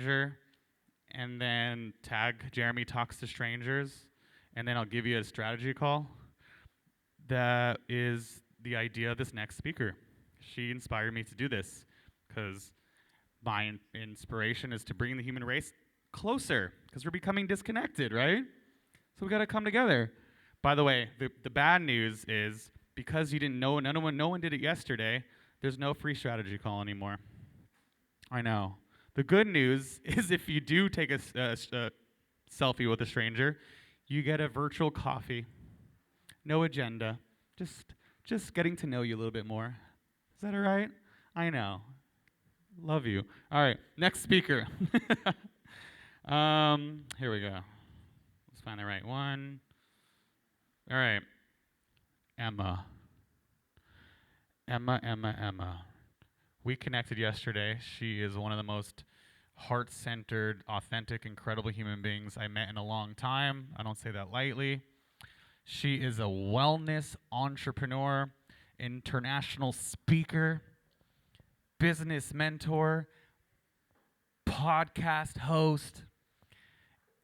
stranger and then tag Jeremy Talks to Strangers, and then I'll give you a strategy call. That is the idea of this next speaker. She inspired me to do this because my inspiration is to bring the human race closer because we're becoming disconnected, right? So we got to come together. By the way, the bad news is because you didn't know, no one did it yesterday, there's no free strategy call anymore. I know. The good news is if you do take a selfie with a stranger, you get a virtual coffee. No agenda. Just getting to know you a little bit more. Is that all right? I know. Love you. All right, next speaker. Here we go. Let's find the right one. All right. Emma. Emma. We connected yesterday. She is one of the most heart-centered, authentic, incredible human beings I met in a long time. I don't say that lightly. She is a wellness entrepreneur, international speaker, business mentor, podcast host,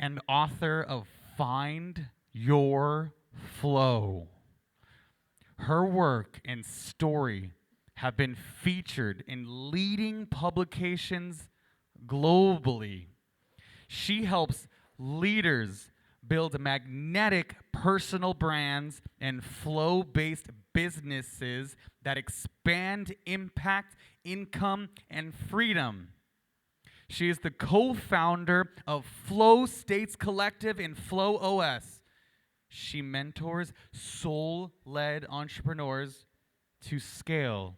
and author of Find Your Flow. Her work and story have been featured in leading publications globally. She helps leaders build magnetic personal brands and flow-based businesses that expand impact, income, and freedom. She is the co-founder of Flow States Collective and Flow OS. She mentors soul-led entrepreneurs to scale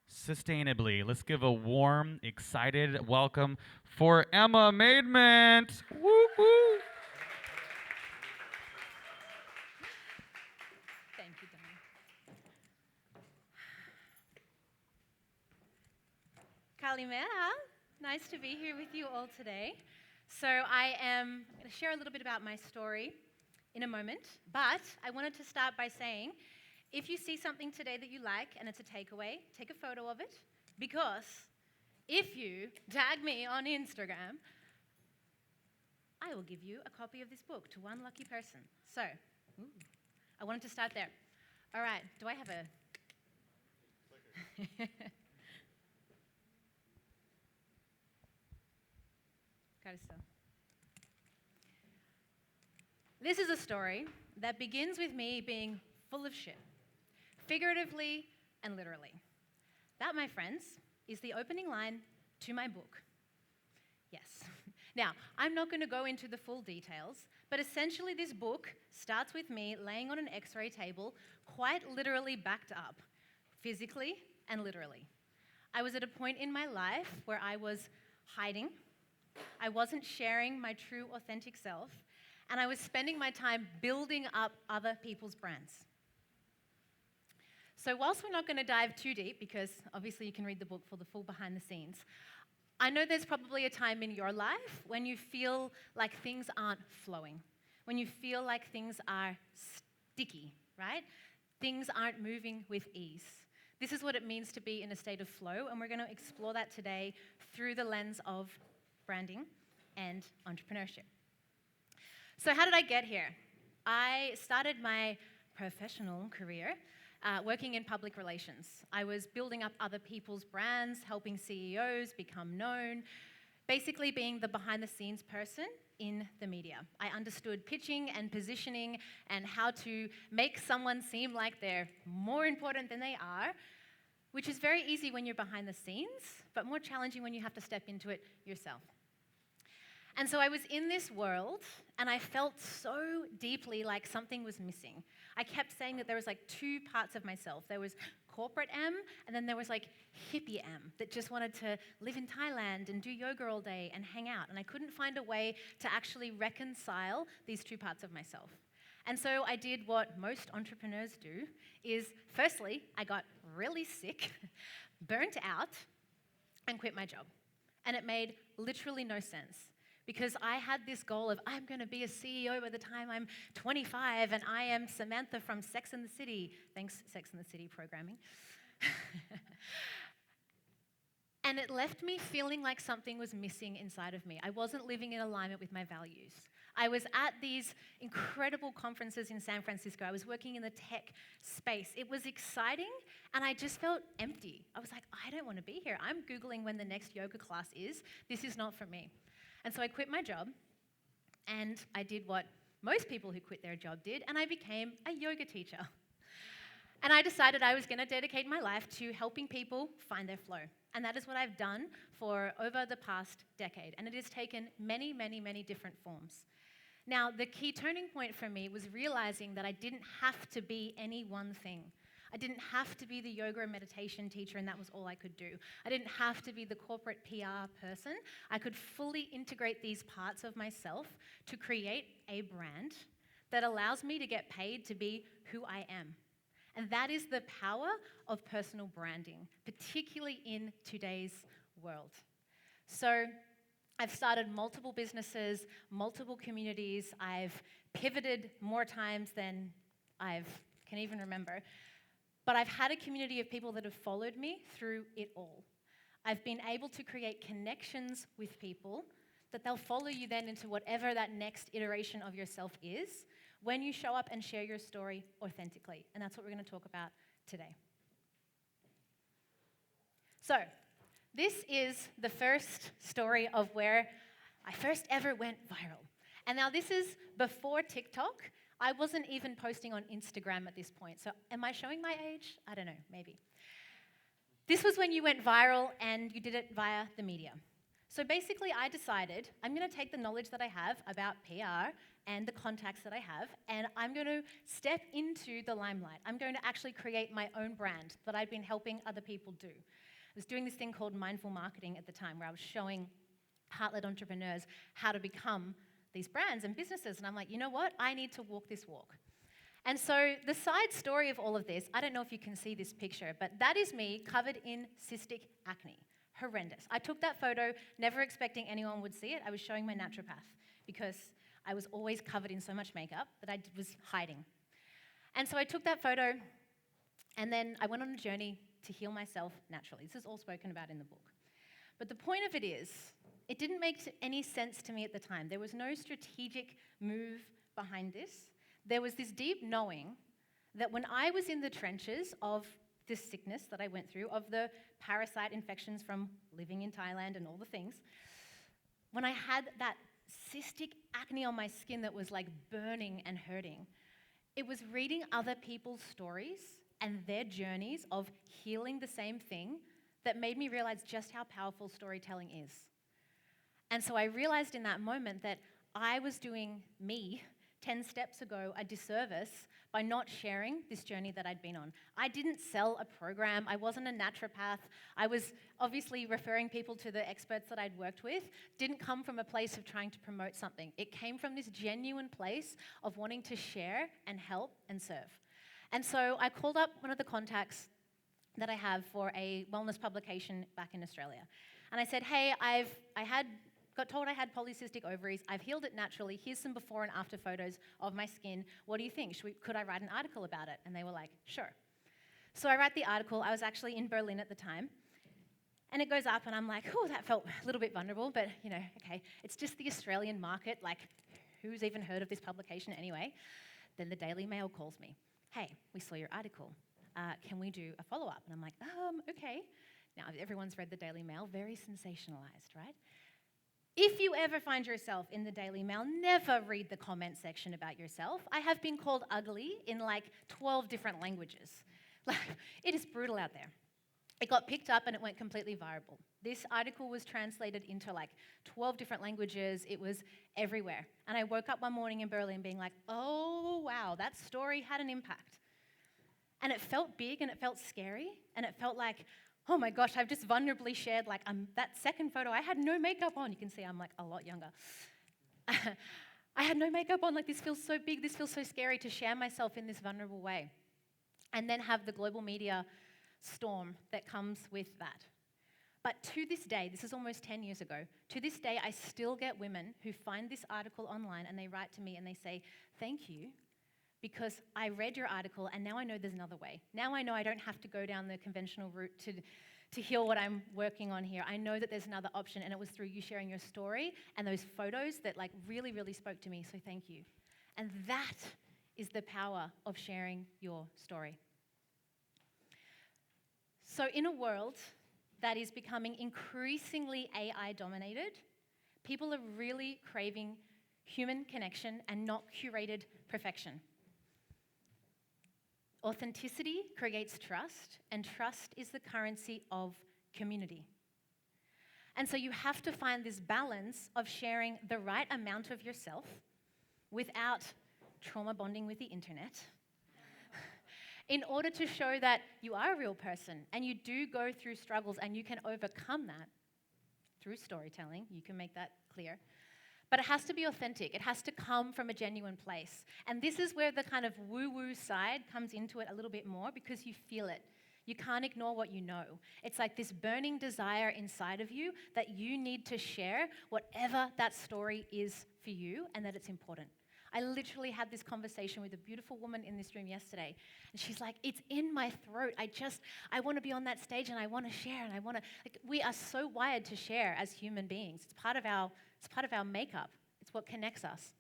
sustainably. Let's give a warm, excited welcome for Emma Maidment. Woo woo. Thank you, Donnie. Kalimera. Nice to be here with you all today. So I am going to share a little bit about my story in a moment, but I wanted to start by saying, if you see something today that you like and it's a takeaway, take a photo of it, because if you tag me on Instagram, I will give you a copy of this book to one lucky person. So, I wanted to start there. All right, do I have a... Got it still. This is a story that begins with me being full of shit, figuratively and literally. That, my friends, is the opening line to my book. Yes. Now, I'm not going to go into the full details, but essentially this book starts with me laying on an x-ray table, quite literally backed up, physically and literally. I was at a point in my life where I was hiding, I wasn't sharing my true, authentic self, and I was spending my time building up other people's brands. So whilst we're not going to dive too deep, because obviously you can read the book for the full behind the scenes, I know there's probably a time in your life when you feel like things aren't flowing, when you feel like things are sticky, right? Things aren't moving with ease. This is what it means to be in a state of flow, and we're going to explore that today through the lens of branding and entrepreneurship. So how did I get here? I started my professional career working in public relations. I was building up other people's brands, helping CEOs become known, basically being the behind-the-scenes person in the media. I understood pitching and positioning and how to make someone seem like they're more important than they are, which is very easy when you're behind the scenes, but more challenging when you have to step into it yourself. And so I was in this world, and I felt so deeply like something was missing. I kept saying that there was like two parts of myself. There was corporate M, and then there was like hippie M that just wanted to live in Thailand and do yoga all day and hang out. And I couldn't find a way to actually reconcile these two parts of myself. And so I did what most entrepreneurs do, is firstly, I got really sick, burnt out, and quit my job. And it made literally no sense. Because I had this goal of, I'm going to be a CEO by the time I'm 25, and I am Samantha from Sex and the City. Thanks, Sex and the City programming. And it left me feeling like something was missing inside of me. I wasn't living in alignment with my values. I was at these incredible conferences in San Francisco. I was working in the tech space. It was exciting, and I just felt empty. I was like, I don't want to be here. I'm Googling when the next yoga class is. This is not for me. And so I quit my job, and I did what most people who quit their job did, and I became a yoga teacher. And I decided I was going to dedicate my life to helping people find their flow. And that is what I've done for over the past decade. And it has taken many, many, many different forms. Now, the key turning point for me was realizing that I didn't have to be any one thing. I didn't have to be the yoga and meditation teacher, and that was all I could do. I didn't have to be the corporate PR person. I could fully integrate these parts of myself to create a brand that allows me to get paid to be who I am. And that is the power of personal branding, particularly in today's world. So I've started multiple businesses, multiple communities. I've pivoted more times than I can even remember. But I've had a community of people that have followed me through it all. I've been able to create connections with people that they'll follow you then into whatever that next iteration of yourself is when you show up and share your story authentically. And that's what we're going to talk about today. So, this is the first story of where I first ever went viral. And now this is before TikTok. I wasn't even posting on Instagram at this point. So am I showing my age? I don't know, maybe. This was when you went viral and you did it via the media. So basically I decided I'm going to take the knowledge that I have about PR and the contacts that I have, and I'm going to step into the limelight. I'm going to actually create my own brand that I've been helping other people do. I was doing this thing called mindful marketing at the time where I was showing heart-led entrepreneurs how to become these brands and businesses. And I'm like, you know what? I need to walk this walk. And so the side story of all of this, I don't know if you can see this picture, but that is me covered in cystic acne. Horrendous. I took that photo, never expecting anyone would see it. I was showing my naturopath because I was always covered in so much makeup that I was hiding. And so I took that photo, and then I went on a journey to heal myself naturally. This is all spoken about in the book. But the point of it is, it didn't make any sense to me at the time. There was no strategic move behind this. There was this deep knowing that when I was in the trenches of this sickness that I went through, of the parasite infections from living in Thailand and all the things, when I had that cystic acne on my skin that was like burning and hurting, it was reading other people's stories and their journeys of healing the same thing that made me realize just how powerful storytelling is. And so I realized in that moment that I was doing me 10 steps ago a disservice by not sharing this journey that I'd been on. I didn't sell a program. I wasn't a naturopath. I was obviously referring people to the experts that I'd worked with. Didn't come from a place of trying to promote something. It came from this genuine place of wanting to share and help and serve. And so I called up one of the contacts that I have for a wellness publication back in Australia. And I said, hey, I got told I had polycystic ovaries. I've healed it naturally. Here's some before and after photos of my skin. What do you think? Could I write an article about it? And they were like, sure. So I write the article. I was actually in Berlin at the time. And it goes up, and I'm like, oh, that felt a little bit vulnerable, but, okay. It's just the Australian market. Like, who's even heard of this publication anyway? Then the Daily Mail calls me. Hey, we saw your article. Can we do a follow-up? And I'm like, okay. Now, everyone's read the Daily Mail. Very sensationalized, right? If you ever find yourself in the Daily Mail, never read the comment section about yourself. I have been called ugly in like 12 different languages. Like, it is brutal out there. It got picked up and it went completely viral. This article was translated into like 12 different languages. It was everywhere. And I woke up one morning in Berlin being like, oh, wow, that story had an impact. And it felt big and it felt scary. And it felt like, oh my gosh, I've just vulnerably shared like that second photo. I had no makeup on. You can see I'm like a lot younger. I had no makeup on. Like, this feels so big. This feels so scary to share myself in this vulnerable way. And then have the global media storm that comes with that. But to this day, this is almost 10 years ago, to this day, I still get women who find this article online and they write to me and they say, thank you, because I read your article and now I know there's another way. Now I know I don't have to go down the conventional route to to heal what I'm working on here. I know that there's another option, and it was through you sharing your story and those photos that like really, really spoke to me, so thank you. And that is the power of sharing your story. So in a world that is becoming increasingly AI dominated, people are really craving human connection and not curated perfection. Authenticity creates trust, and trust is the currency of community. And so you have to find this balance of sharing the right amount of yourself without trauma bonding with the internet in order to show that you are a real person and you do go through struggles and you can overcome that through storytelling. You can make that clear. But it has to be authentic. It has to come from a genuine place. And this is where the kind of woo-woo side comes into it a little bit more because you feel it. You can't ignore what you know. It's like this burning desire inside of you that you need to share whatever that story is for you and that it's important. I literally had this conversation with a beautiful woman in this room yesterday. And she's like, it's in my throat. I want to be on that stage and I want to share and we are so wired to share as human beings. It's part of our makeup. It's what connects us.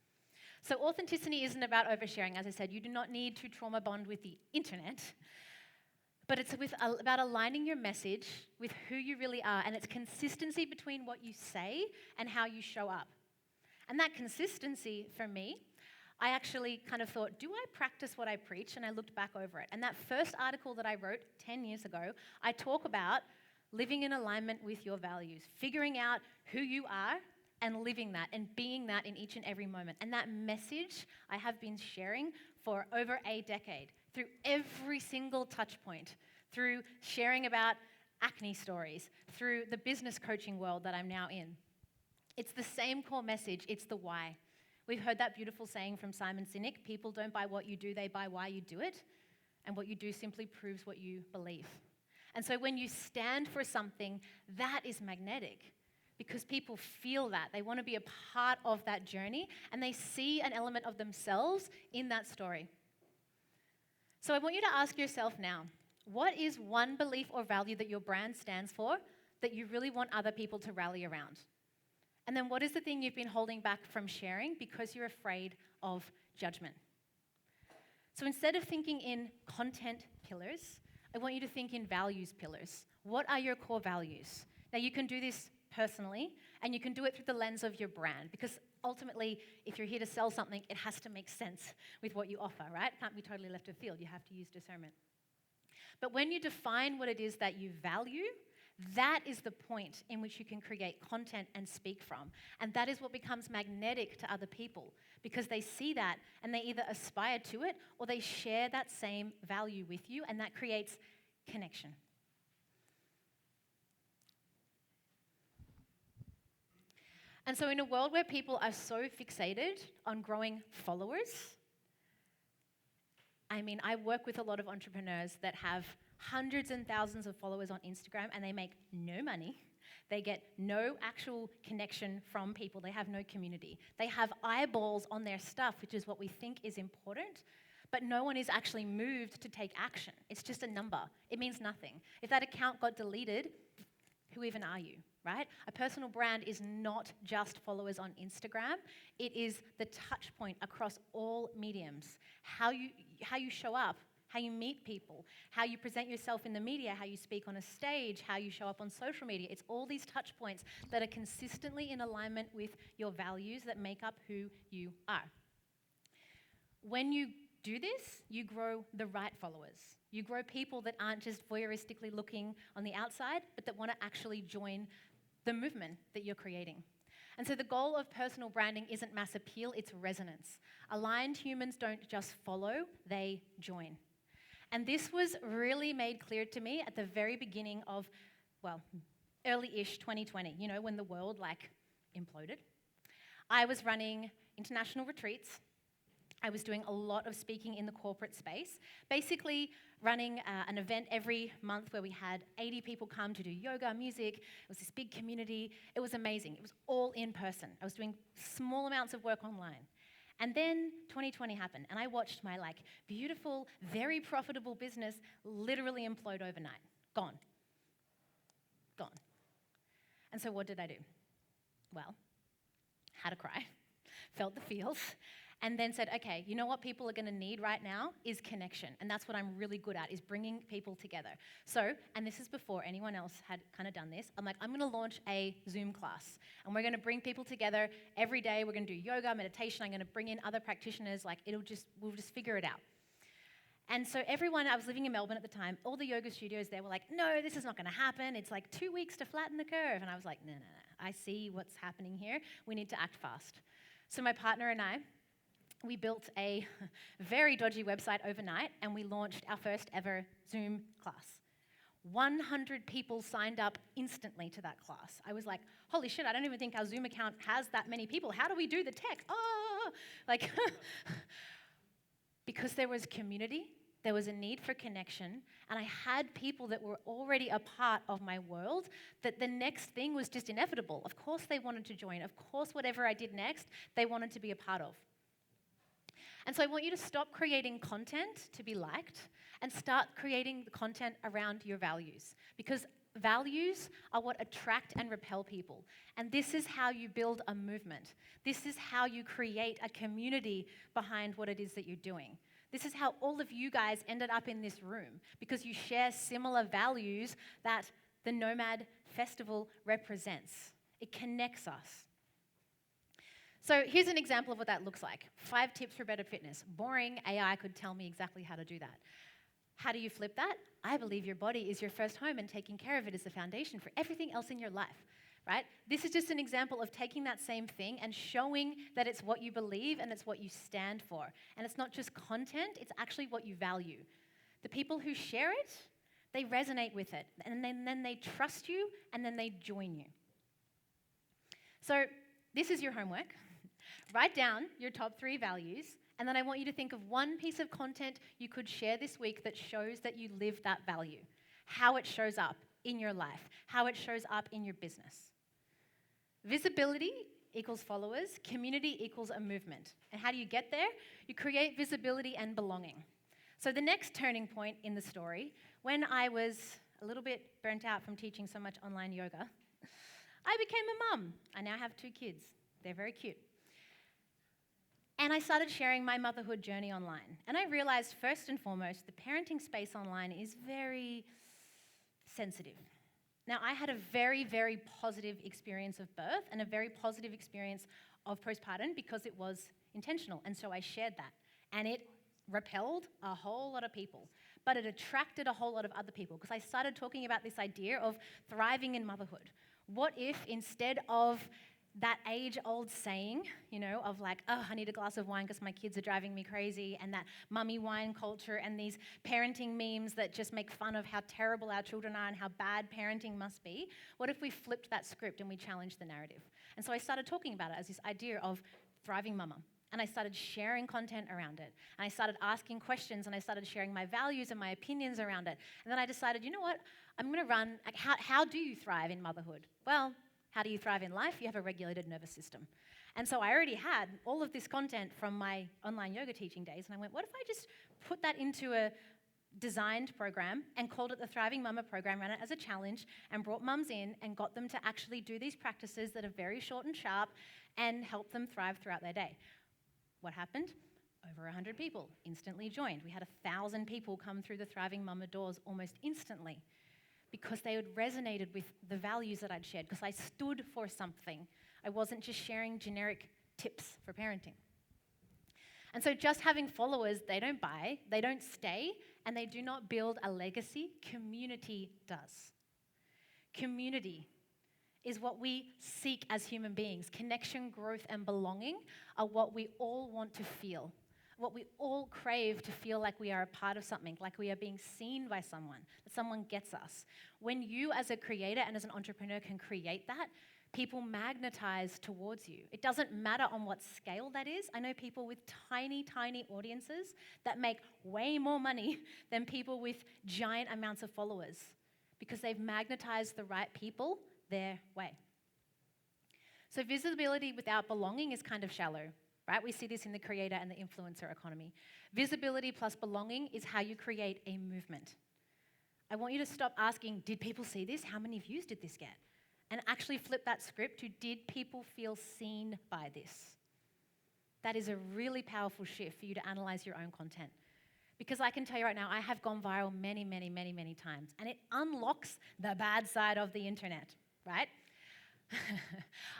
So authenticity isn't about oversharing. As I said, you do not need to trauma bond with the internet. But it's about aligning your message with who you really are. And it's consistency between what you say and how you show up. And that consistency, for me, I actually kind of thought, do I practice what I preach? And I looked back over it. And that first article that I wrote 10 years ago, I talk about living in alignment with your values, figuring out who you are and living that and being that in each and every moment. And that message I have been sharing for over a decade through every single touch point, through sharing about acne stories, through the business coaching world that I'm now in. It's the same core message, it's the why. We've heard that beautiful saying from Simon Sinek, people don't buy what you do, they buy why you do it. And what you do simply proves what you believe. And so when you stand for something, that is magnetic because people feel that. They want to be a part of that journey and they see an element of themselves in that story. So I want you to ask yourself now, what is one belief or value that your brand stands for that you really want other people to rally around? And then what is the thing you've been holding back from sharing because you're afraid of judgment? So instead of thinking in content pillars, I want you to think in values pillars. What are your core values? Now you can do this personally, and you can do it through the lens of your brand, because ultimately, if you're here to sell something, it has to make sense with what you offer, right? It can't be totally left of field. You have to use discernment. But when you define what it is that you value, that is the point in which you can create content and speak from. And that is what becomes magnetic to other people because they see that and they either aspire to it or they share that same value with you, and that creates connection. And so in a world where people are so fixated on growing followers, I work with a lot of entrepreneurs that have hundreds and thousands of followers on Instagram and they make no money. They get no actual connection from people. They have no community. They have eyeballs on their stuff, which is what we think is important, but no one is actually moved to take action. It's just a number. It means nothing. If that account got deleted, who even are you, right? A personal brand is not just followers on Instagram. It is the touch point across all mediums. How you show up, how you meet people, how you present yourself in the media, how you speak on a stage, how you show up on social media. It's all these touch points that are consistently in alignment with your values that make up who you are. When you do this, you grow the right followers. You grow people that aren't just voyeuristically looking on the outside, but that want to actually join the movement that you're creating. And so the goal of personal branding isn't mass appeal, it's resonance. Aligned humans don't just follow, they join. And this was really made clear to me at the very beginning of, early-ish 2020, when the world imploded. I was running international retreats. I was doing a lot of speaking in the corporate space, basically running an event every month where we had 80 people come to do yoga, music. It was this big community. It was amazing. It was all in person. I was doing small amounts of work online. And then 2020 happened, and I watched my beautiful, very profitable business literally implode overnight. Gone. And so what did I do? Well, had a cry, felt the feels, and then said, okay, you know what people are going to need right now is connection. And that's what I'm really good at, is bringing people together. So, and this is before anyone else had kind of done this, I'm like, I'm going to launch a Zoom class. And we're going to bring people together every day. We're going to do yoga, meditation. I'm going to bring in other practitioners. Like, we'll just figure it out. And so everyone, I was living in Melbourne at the time, all the yoga studios there were like, no, this is not going to happen. It's like 2 weeks to flatten the curve. And I was like, no. I see what's happening here. We need to act fast. So my partner and I, we built a very dodgy website overnight, and we launched our first ever Zoom class. 100 people signed up instantly to that class. I was like, holy shit, I don't even think our Zoom account has that many people. How do we do the tech? Oh, like, because there was community, there was a need for connection, and I had people that were already a part of my world, that the next thing was just inevitable. Of course they wanted to join. Of course whatever I did next, they wanted to be a part of. And so I want you to stop creating content to be liked and start creating the content around your values, because values are what attract and repel people. And this is how you build a movement. This is how you create a community behind what it is that you're doing. This is how all of you guys ended up in this room, because you share similar values that the Nomad Festival represents. It connects us. So here's an example of what that looks like. 5 tips for better fitness. Boring, AI could tell me exactly how to do that. How do you flip that? I believe your body is your first home, and taking care of it is the foundation for everything else in your life, right? This is just an example of taking that same thing and showing that it's what you believe and it's what you stand for. And it's not just content, it's actually what you value. The people who share it, they resonate with it, and then they trust you, and then they join you. So this is your homework. Write down your top 3 values, and then I want you to think of one piece of content you could share this week that shows that you live that value, how it shows up in your life, how it shows up in your business. Visibility equals followers, community equals a movement. And how do you get there? You create visibility and belonging. So the next turning point in the story, when I was a little bit burnt out from teaching so much online yoga, I became a mum. I now have 2 kids. They're very cute. And I started sharing my motherhood journey online. And I realized, first and foremost, the parenting space online is very sensitive. Now, I had a very, very positive experience of birth and a very positive experience of postpartum because it was intentional. And so I shared that. And it repelled a whole lot of people. But it attracted a whole lot of other people, because I started talking about this idea of thriving in motherhood. What if, instead of that age-old saying, of like, oh, I need a glass of wine because my kids are driving me crazy, and that mummy wine culture and these parenting memes that just make fun of how terrible our children are and how bad parenting must be, what if we flipped that script and we challenged the narrative? And so I started talking about it as this idea of thriving mama. And I started sharing content around it. And I started asking questions, and I started sharing my values and my opinions around it. And then I decided, you know what? I'm going to run, like, how do you thrive in motherhood? Well, how do you thrive in life? You have a regulated nervous system. And so I already had all of this content from my online yoga teaching days, and I went, what if I just put that into a designed program and called it the Thriving Mama Program, ran it as a challenge, and brought mums in and got them to actually do these practices that are very short and sharp and help them thrive throughout their day. What happened? Over 100 people instantly joined. We had 1,000 people come through the Thriving Mama doors almost instantly, because they had resonated with the values that I'd shared, because I stood for something. I wasn't just sharing generic tips for parenting. And so just having followers, they don't buy, they don't stay, and they do not build a legacy. Community does. Community is what we seek as human beings. Connection, growth, and belonging are what we all want to feel. What we all crave to feel like we are a part of something, like we are being seen by someone, that someone gets us. When you as a creator and as an entrepreneur can create that, people magnetize towards you. It doesn't matter on what scale that is. I know people with tiny, tiny audiences that make way more money than people with giant amounts of followers, because they've magnetized the right people their way. So visibility without belonging is kind of shallow. Right? We see this in the creator and the influencer economy. Visibility plus belonging is how you create a movement. I want you to stop asking, did people see this? How many views did this get? and actually flip that script to, did people feel seen by this? That is a really powerful shift for you to analyze your own content. Because I can tell you right now, I have gone viral many, many, many, many times, and it unlocks the bad side of the internet, right?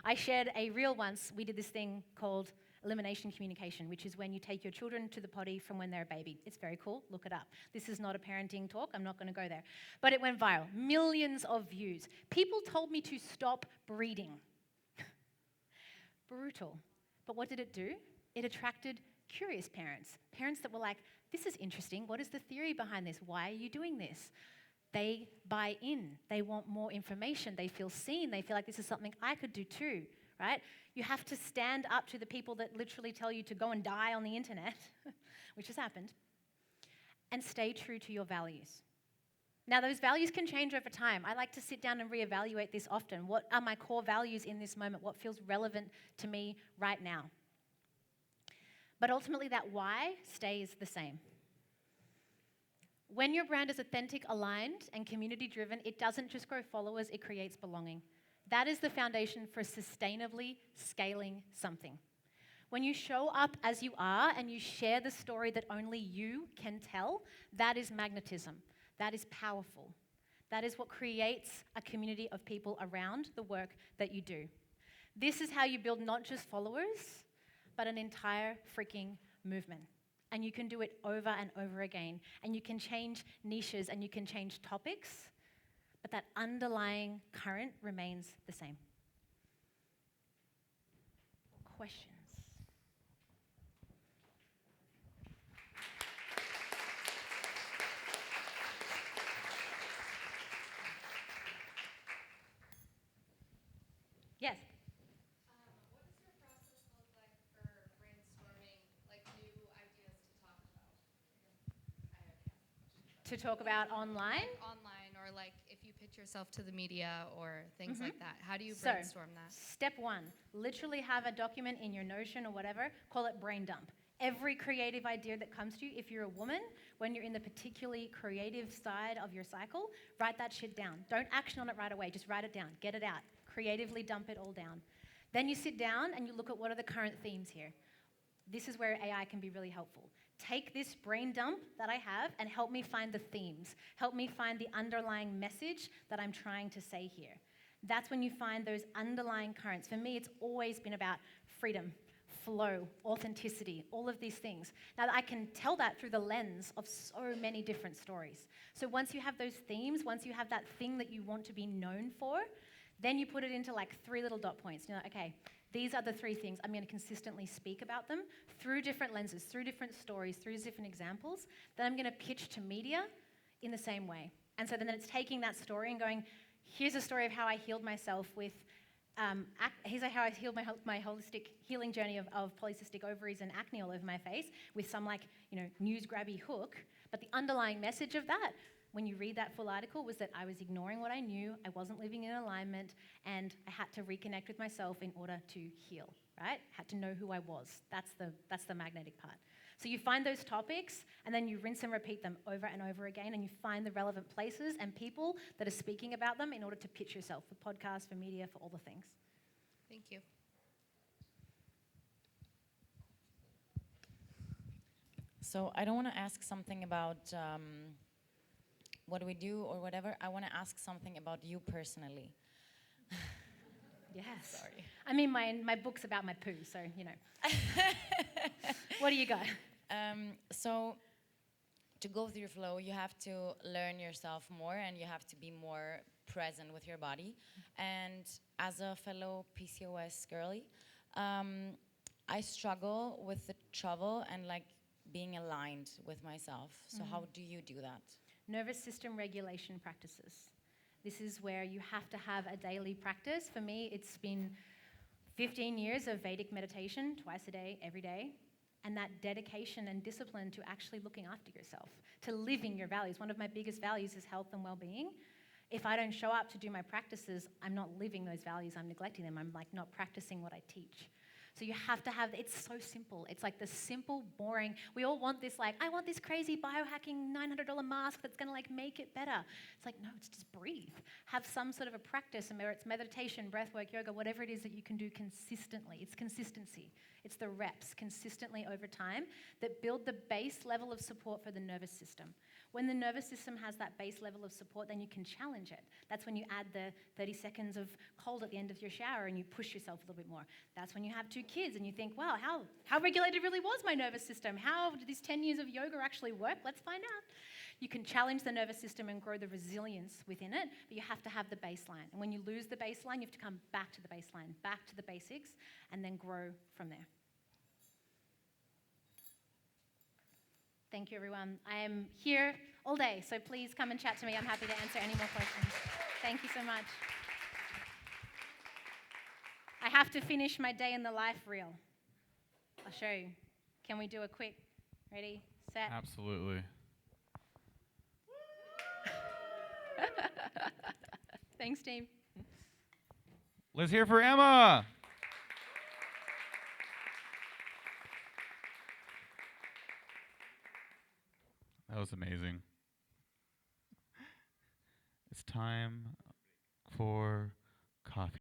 I shared a reel once. We did this thing called elimination communication, which is when you take your children to the potty from when they're a baby. It's very cool. Look it up. This is not a parenting talk. I'm not going to go there. But it went viral. Millions of views. People told me to stop breeding. Brutal. But what did it do? It attracted curious parents. Parents that were like, this is interesting. What is the theory behind this? Why are you doing this? They buy in. They want more information. They feel seen. They feel like this is something I could do too, right? You have to stand up to the people that literally tell you to go and die on the internet, which has happened, and stay true to your values. Now, those values can change over time. I like to sit down and reevaluate this often. What are my core values in this moment? What feels relevant to me right now? But ultimately, that why stays the same. When your brand is authentic, aligned, and community-driven, it doesn't just grow followers, it creates belonging. That is the foundation for sustainably scaling something. When you show up as you are and you share the story that only you can tell, that is magnetism. That is powerful. That is what creates a community of people around the work that you do. This is how you build not just followers, but an entire freaking movement. And you can do it over and over again. And you can change niches and you can change topics, but that underlying current remains the same. Questions? Yes. What does your process look like for brainstorming like new ideas to talk about? To talk about online? Like online, or like if you pitch yourself to the media or things like that. How do you brainstorm that? Step one, literally have a document in your Notion or whatever, call it brain dump. Every creative idea that comes to you, if you're a woman, when you're in the particularly creative side of your cycle, write that shit down. Don't action on it right away, just write it down, get it out. Creatively dump it all down. Then you sit down and you look at what are the current themes here. This is where AI can be really helpful. Take this brain dump that I have and help me find the themes. Help me find the underlying message that I'm trying to say here. That's when you find those underlying currents. For me, it's always been about freedom, flow, authenticity, all of these things. Now, I can tell that through the lens of so many different stories. So once you have those themes, once you have that thing that you want to be known for, then you put it into like 3 little dot points. You're like, okay, these are the 3 things. I'm going to consistently speak about them through different lenses, through different stories, through different examples. Then I'm going to pitch to media in the same way. And so then it's taking that story and going, here's a story of how I healed myself with, here's how I healed my holistic healing journey of polycystic ovaries and acne all over my face with some news grabby hook. But the underlying message of that, when you read that full article, was that I was ignoring what I knew, I wasn't living in alignment, and I had to reconnect with myself in order to heal, right? Had to know who I was. That's the magnetic part. So you find those topics, and then you rinse and repeat them over and over again, and you find the relevant places and people that are speaking about them in order to pitch yourself for podcasts, for media, for all the things. Thank you. So I don't want to ask something about what do we do or whatever. I want to ask something about you personally. Yes. Sorry. I mean, my book's about my poo, so, What do you got? So to go through your flow, you have to learn yourself more and you have to be more present with your body. And as a fellow PCOS girly, I struggle with the trouble and being aligned with myself. So how do you do that? Nervous system regulation practices. This is where you have to have a daily practice. For me, it's been 15 years of Vedic meditation, twice a day, every day, and that dedication and discipline to actually looking after yourself, to living your values. One of my biggest values is health and well-being. If I don't show up to do my practices, I'm not living those values, I'm neglecting them. I'm not practicing what I teach. So you have to have, it's so simple. It's like the simple, boring, we all want this like, I want this crazy biohacking $900 mask that's gonna like make it better. It's like, no, it's just breathe. Have some sort of a practice, and whether it's meditation, breathwork, yoga, whatever it is that you can do consistently. It's consistency. It's the reps consistently over time that build the base level of support for the nervous system. When the nervous system has that base level of support, then you can challenge it. That's when you add the 30 seconds of cold at the end of your shower and you push yourself a little bit more. That's when you have 2 kids and you think, wow, how regulated really was my nervous system? How did these 10 years of yoga actually work? Let's find out. You can challenge the nervous system and grow the resilience within it, but you have to have the baseline. And when you lose the baseline, you have to come back to the baseline, back to the basics, and then grow from there. Thank you, everyone. I am here all day, so please come and chat to me. I'm happy to answer any more questions. Thank you so much. I have to finish my day in the life reel. I'll show you. Can we do a quick, ready, set? Absolutely. Thanks, team. Let's hear for Emma. That was amazing. It's time for coffee.